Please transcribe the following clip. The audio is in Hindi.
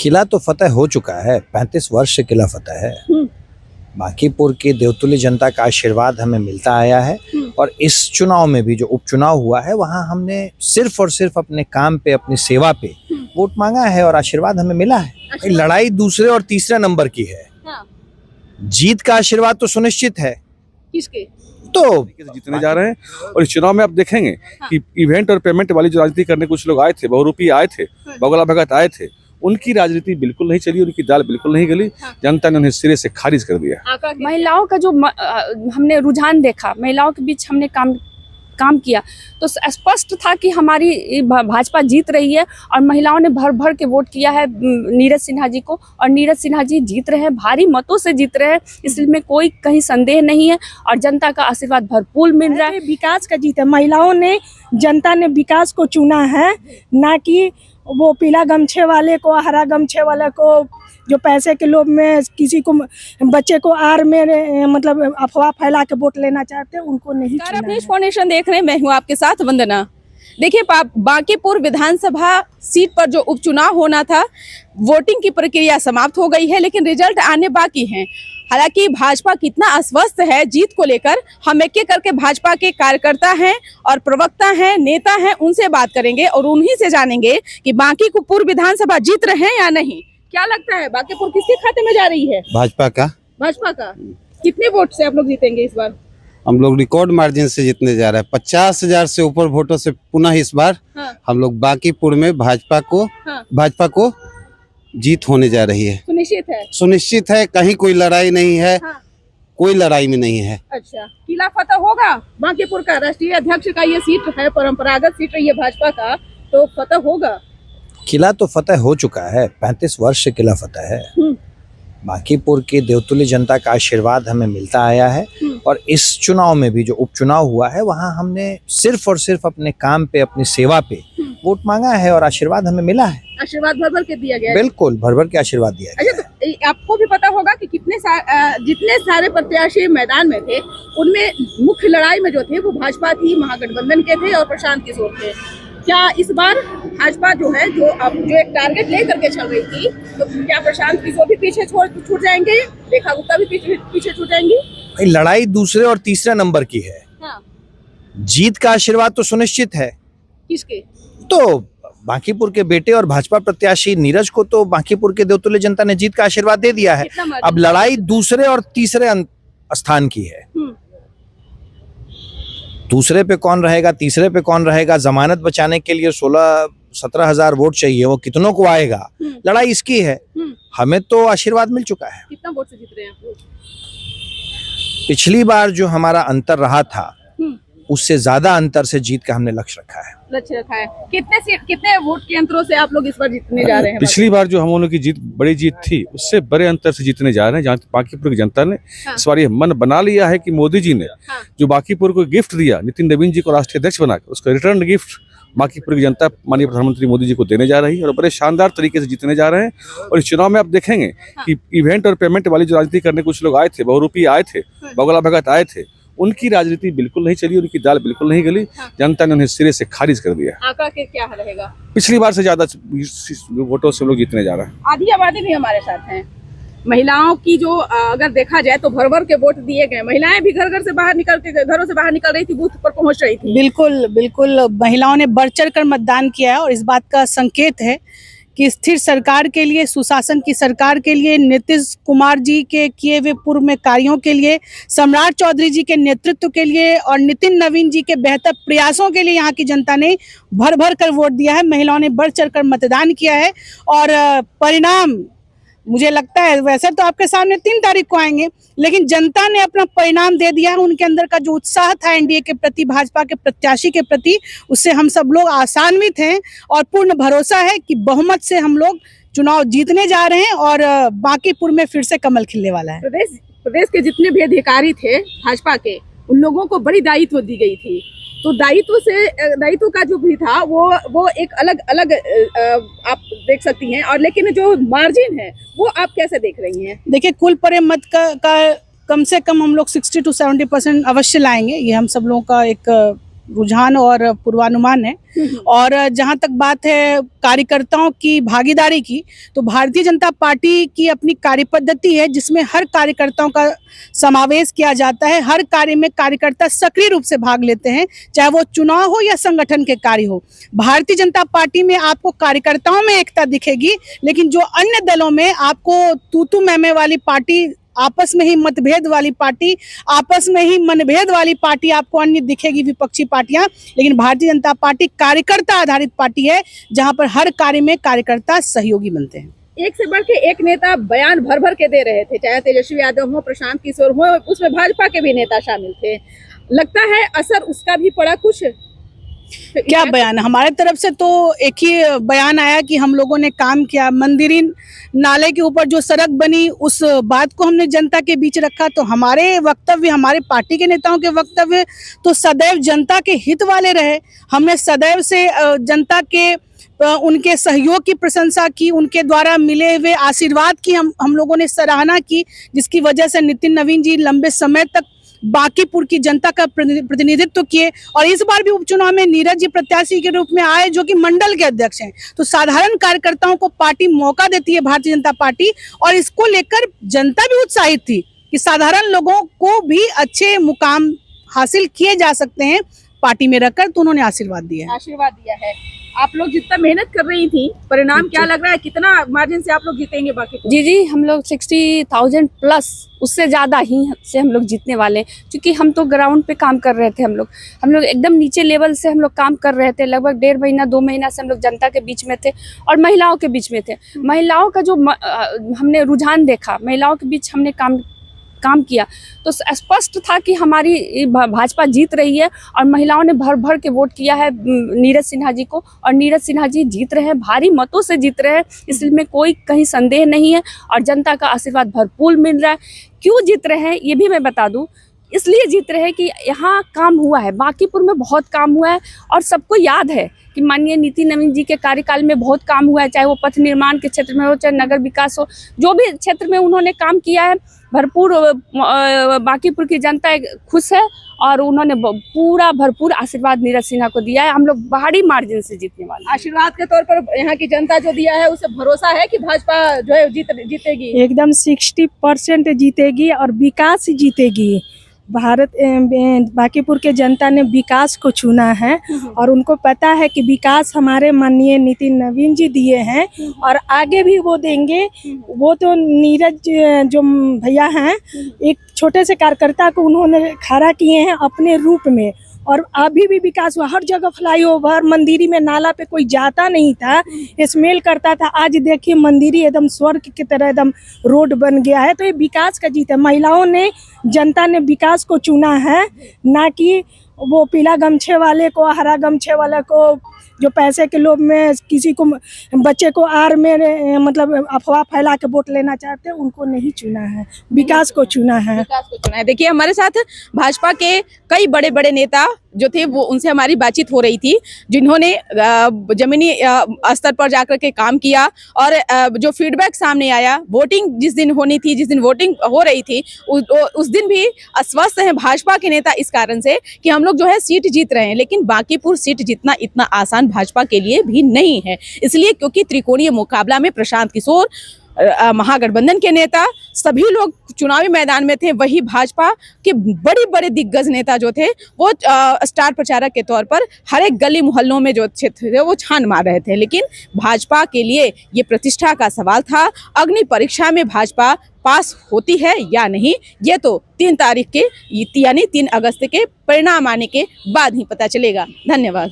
किला तो फतेह हो चुका है, 35 वर्ष से किला फतेह है। बांकीपुर की देवतुल्य जनता का आशीर्वाद हमें मिलता आया है और इस चुनाव में भी जो उपचुनाव हुआ है वहां हमने सिर्फ और सिर्फ अपने काम पे, अपनी सेवा पे वोट मांगा है और आशीर्वाद हमें मिला है। लड़ाई दूसरे और तीसरे नंबर की है। जीत का आशीर्वाद तो सुनिश्चित है। किसके? तो जीतने जा रहे हैं और इस चुनाव में आप देखेंगे कि इवेंट और पेमेंट वाली जो राजनीति करने कुछ लोग आए थे, बहुरूपी आए थे, बगला भगत आए थे, उनकी राजनीति बिल्कुल नहीं चली, उनकी दाल बिल्कुल नहीं गली। जनता ने उन्हें सिरे से खारिज कर दिया। महिलाओं का जो हमने रुझान देखा, महिलाओं के बीच हमने काम किया तो स्पष्ट था कि हमारी भाजपा जीत रही है और महिलाओं ने भर भर के वोट किया है नीरज सिन्हा जी को और नीरज सिन्हा जी जीत रहे हैं, भारी मतों से जीत रहे हैं, इसमें कोई कहीं संदेह नहीं है और जनता का आशीर्वाद भरपूर मिल रहा है। विकास का जीत है। महिलाओं ने, जनता ने विकास को चुना है, ना कि वो पीला गमछे वाले को, हरा गमछे वाले को, जो पैसे के लोभ में किसी को, बच्चे को आर में मतलब अफवाह फैला के वोट लेना चाहते हैं, उनको नहीं चुना है। फाउंडेशन देख रहे हैं, मैं हूँ आपके साथ वंदना। देखिए, बांकीपुर विधानसभा सीट पर जो उपचुनाव होना था, वोटिंग की प्रक्रिया समाप्त हो गई है, लेकिन रिजल्ट आने बाकी हैं। हालांकि भाजपा कितना आश्वस्त है जीत को लेकर, हम एक एक करके भाजपा के कार्यकर्ता हैं और प्रवक्ता हैं, नेता हैं, उनसे बात करेंगे और उन्हीं से जानेंगे कि बांकीपुर विधानसभा जीत रहे हैं या नहीं। क्या लगता है बांकीपुर किसके खाते में जा रही है? भाजपा का। भाजपा का। कितने वोट से आप लोग जीतेंगे इस बार? हम लोग रिकॉर्ड मार्जिन से जीतने जा रहे हैं। 50,000 से ऊपर वोटों से पुनः इस बार हम लोग बांकीपुर में भाजपा को जीत होने जा रही है। सुनिश्चित है। कहीं कोई लड़ाई नहीं है। कोई लड़ाई में नहीं है। अच्छा, किला फतेह होगा बांकीपुर का? राष्ट्रीय अध्यक्ष का ये सीट है, परंपरागत सीट रही है भाजपा का, तो फतेह होगा। किला तो फतेह हो चुका है, 35 वर्ष से किला फतेह है। बांकीपुर की देवतुल्य जनता का आशीर्वाद हमें मिलता आया है और इस चुनाव में भी जो उपचुनाव हुआ है वहां हमने सिर्फ और सिर्फ अपने काम पे, अपनी सेवा पे वोट मांगा है और आशीर्वाद हमें मिला है। आशीर्वाद भर भर के दिया गया है। बिल्कुल भर भर के आशीर्वाद दिया गया। अच्छा, तो आपको भी पता होगा कि जितने सारे प्रत्याशी मैदान में थे, उनमें मुख्य लड़ाई में जो थे वो भाजपा थी, महागठबंधन के थे और प्रशांत किशोर थे। क्या इस बार भाजपा जो है, जो एक टारगेट लेकर के चल रही थी, तो क्या प्रशांत किशोर भी पीछे छूट जाएंगे? रेखा गुप्ता भी पीछे छूट जाएंगी? लड़ाई दूसरे और तीसरे नंबर की है। जीत का आशीर्वाद तो सुनिश्चित है। किसके? तो बांकीपुर के बेटे और भाजपा प्रत्याशी नीरज को तो बांकीपुर के देवतुल्य जनता ने जीत का आशीर्वाद दे दिया है। अब लड़ाई दूसरे और तीसरे स्थान की है। दूसरे पे कौन रहेगा, तीसरे पे कौन रहेगा, जमानत बचाने के लिए 16-17 हजार वोट चाहिए, वो कितनों को आएगा, लड़ाई इसकी है। हमें तो आशीर्वाद मिल चुका है। कितना वोट से जीत रहे हैं आप लोग? पिछली बार जो हमारा अंतर रहा था उससे ज्यादा अंतर से जीत का हमने लक्ष्य रखा है। कितने वोट के अंतरों से आप लोग इस बार जीतने जा रहे हैं? पिछली बार जो हम लोगों की जीत, बड़ी जीत थी, उससे बड़े अंतर से जीतने जा रहे हैं। जहाँ बांकीपुर की जनता ने इस बार ये मन बना लिया है कि मोदी जी ने जो बांकीपुर को गिफ्ट दिया, नितिन नवीन जी को राष्ट्रीय अध्यक्ष बनाकर, उसका रिटर्न गिफ्ट बांकीपुर की जनता माननीय प्रधानमंत्री मोदी जी को देने जा रही है और बड़े शानदार तरीके से जीतने जा रहे हैं। और इस चुनाव में आप देखेंगे कि इवेंट और पेमेंट वाली जो राजनीति करने कुछ लोग आए थे, बहुरूपी आए थे, बगला भगत आए थे, उनकी राजनीति बिल्कुल नहीं चली, उनकी दाल बिल्कुल नहीं गली। जनता ने उन्हें सिरे से खारिज कर दिया। आंकड़ा के क्या रहेगा? पिछली बार से ज्यादा वोटों से लोग जीतने जा रहे हैं। आधी आबादी भी हमारे साथ है। महिलाओं की जो अगर देखा जाए तो भर भर के वोट दिए गए। महिलाएं भी घरों से बाहर निकल रही थी, बूथ पर पहुंच रही थी। बिल्कुल महिलाओं ने बढ़ चढ़ कर मतदान किया है और इस बात का संकेत है कि स्थिर सरकार के लिए, सुशासन की सरकार के लिए, नीतीश कुमार जी के किए हुए पूर्व में कार्यों के लिए, सम्राट चौधरी जी के नेतृत्व के लिए और नितिन नवीन जी के बेहतर प्रयासों के लिए यहाँ की जनता ने भर भर कर वोट दिया है। महिलाओं ने बढ़ चढ़ कर मतदान किया है और परिणाम मुझे लगता है, वैसे तो आपके सामने 3 तारीख को आएंगे, लेकिन जनता ने अपना परिणाम दे दिया है। उनके अंदर का जो उत्साह था एनडीए के प्रति, भाजपा के प्रत्याशी के प्रति, उससे हम सब लोग आशान्वित हैं और पूर्ण भरोसा है कि बहुमत से हम लोग चुनाव जीतने जा रहे हैं और बांकीपुर में फिर से कमल खिलने वाला है। प्रदेश के जितने भी अधिकारी थे भाजपा के, उन लोगों को बड़ी दायित्व दी गई थी, तो दायित्व का जो भी था वो एक अलग आप देख सकती हैं। और लेकिन जो मार्जिन है वो आप कैसे देख रही हैं? देखिए, कुल परे मत का कम से कम हम लोग 60 to 70% अवश्य लाएंगे। ये हम सब लोगों का एक रुझान और पूर्वानुमान है। और जहां तक बात है कार्यकर्ताओं की भागीदारी की, तो भारतीय जनता पार्टी की अपनी कार्यपद्धति है जिसमें हर कार्यकर्ताओं का समावेश किया जाता है। हर कार्य में कार्यकर्ता सक्रिय रूप से भाग लेते हैं, चाहे वो चुनाव हो या संगठन के कार्य हो। भारतीय जनता पार्टी में आपको कार्यकर्ताओं में एकता दिखेगी, लेकिन जो अन्य दलों में आपको तू मैं वाली पार्टी, आपस में ही मतभेद वाली पार्टी, आपस में ही मनभेद वाली पार्टी आपको अन्य दिखेगी, विपक्षी पार्टियां। लेकिन भारतीय जनता पार्टी कार्यकर्ता आधारित पार्टी है, जहां पर हर कार्य में कार्यकर्ता सहयोगी बनते हैं। एक से बढ़ के एक नेता बयान भर भर के दे रहे थे, चाहे तेजस्वी यादव हो, प्रशांत किशोर हो, उसमें भाजपा के भी नेता शामिल थे। लगता है असर उसका भी पड़ा कुछ? क्या बयान? हमारे तरफ से तो एक ही बयान आया कि हम लोगों ने काम किया। मंदिरीन नाले के ऊपर जो सड़क बनी, उस बात को हमने जनता के बीच रखा। तो हमारे वक्तव्य, हमारे पार्टी के नेताओं के वक्तव्य तो सदैव जनता के हित वाले रहे। हमने सदैव से जनता के उनके सहयोग की प्रशंसा की, उनके द्वारा मिले हुए आशीर्वाद की हम लोगों ने सराहना की, जिसकी वजह से नितिन नवीन जी लंबे समय तक बांकीपुर की जनता का प्रतिनिधित्व किए। और इस बार भी उपचुनाव में नीरज जी प्रत्याशी के रूप में आए, जो कि मंडल के अध्यक्ष हैं। तो साधारण कार्यकर्ताओं को पार्टी मौका देती है, भारतीय जनता पार्टी, और इसको लेकर जनता भी उत्साहित थी कि साधारण लोगों को भी अच्छे मुकाम हासिल किए जा सकते हैं पार्टी में रहकर। तो उन्होंने आशीर्वाद दिया है। आप लोग जितना मेहनत कर रही थी, परिणाम क्या लग रहा है? कितना मार्जिन से आप लोग जीतेंगे बाकी? जी हम लोग 60,000 प्लस, उससे ज़्यादा ही से हम लोग जीतने वाले हैं। क्योंकि हम तो ग्राउंड पे काम कर रहे थे। हम लोग एकदम नीचे लेवल से हम लोग काम कर रहे थे। लगभग 1.5 महीना 2 महीना से हम लोग जनता के बीच में थे और महिलाओं के बीच में थे। महिलाओं का जो हमने रुझान देखा, महिलाओं के बीच हमने काम किया, तो स्पष्ट था कि हमारी भाजपा जीत रही है। और महिलाओं ने भर भर के वोट किया है नीरज सिन्हा जी को, और नीरज सिन्हा जी जीत रहे हैं, भारी मतों से जीत रहे हैं, इसमें कोई कहीं संदेह नहीं है। और जनता का आशीर्वाद भरपूर मिल रहा है। क्यों जीत रहे हैं ये भी मैं बता दूं, इसलिए जीत रहे हैं कि यहाँ काम हुआ है, बांकीपुर में बहुत काम हुआ है। और सबको याद है कि माननीय नितिन नवीन जी के कार्यकाल में बहुत काम हुआ है, चाहे वो पथ निर्माण के क्षेत्र में हो, चाहे नगर विकास हो, जो भी क्षेत्र में उन्होंने काम किया है भरपूर। बांकीपुर की जनता खुश है और उन्होंने पूरा भरपूर आशीर्वाद नीरज सिन्हा को दिया है। हम लोग भारी मार्जिन से जीतने वाले हैं। आशीर्वाद के तौर पर यहाँ की जनता जो दिया है, उसे भरोसा है कि भाजपा जो है जीतेगी। एकदम 60% जीतेगी और विकास जीतेगी। बांकीपुर के जनता ने विकास को चुना है और उनको पता है कि विकास हमारे माननीय नितिन नवीन जी दिए हैं और आगे भी वो देंगे। वो तो नीरज जो भैया हैं, एक छोटे से कार्यकर्ता को उन्होंने खड़ा किए हैं अपने रूप में, और अभी भी विकास हुआ। हर जगह फ्लाईओवर, मंदिरी में नाला पे कोई जाता नहीं था, स्मेल करता था। आज देखिए मंदिरी एकदम स्वर्ग की तरह एकदम रोड बन गया है। तो ये विकास का जीत है। महिलाओं ने, जनता ने विकास को चुना है, ना कि वो पीला गमछे वाले को, हरा गमछे वाले को, जो पैसे के लोभ में किसी को, बच्चे को आर में मतलब अफवाह फैला के वोट लेना चाहते हैं, उनको नहीं चुना है, विकास को चुना है। देखिए हमारे साथ भाजपा के कई बड़े बड़े नेता जो थे, वो उनसे हमारी बातचीत हो रही थी, जिन्होंने जमीनी स्तर पर जाकर के काम किया। और जो फीडबैक सामने आया, वोटिंग जिस दिन होनी थी, जिस दिन वोटिंग हो रही थी, उस दिन भी अस्वस्थ हैं भाजपा के नेता इस कारण से कि हम लोग जो है सीट जीत रहे हैं, लेकिन बांकीपुर सीट जीतना इतना आसान भाजपा के लिए भी नहीं है। इसलिए क्योंकि त्रिकोणीय मुकाबला में प्रशांत किशोर, महागठबंधन के नेता, सभी लोग चुनावी मैदान में थे। वही भाजपा के बड़े बड़े दिग्गज नेता जो थे, वो स्टार प्रचारक के तौर पर हर एक गली मोहल्लों में जो क्षेत्र थे वो छान मार रहे थे। लेकिन भाजपा के लिए ये प्रतिष्ठा का सवाल था। अग्नि परीक्षा में भाजपा पास होती है या नहीं, ये तो 3 तारीख के यानी 3 अगस्त के परिणाम आने के बाद ही पता चलेगा। धन्यवाद।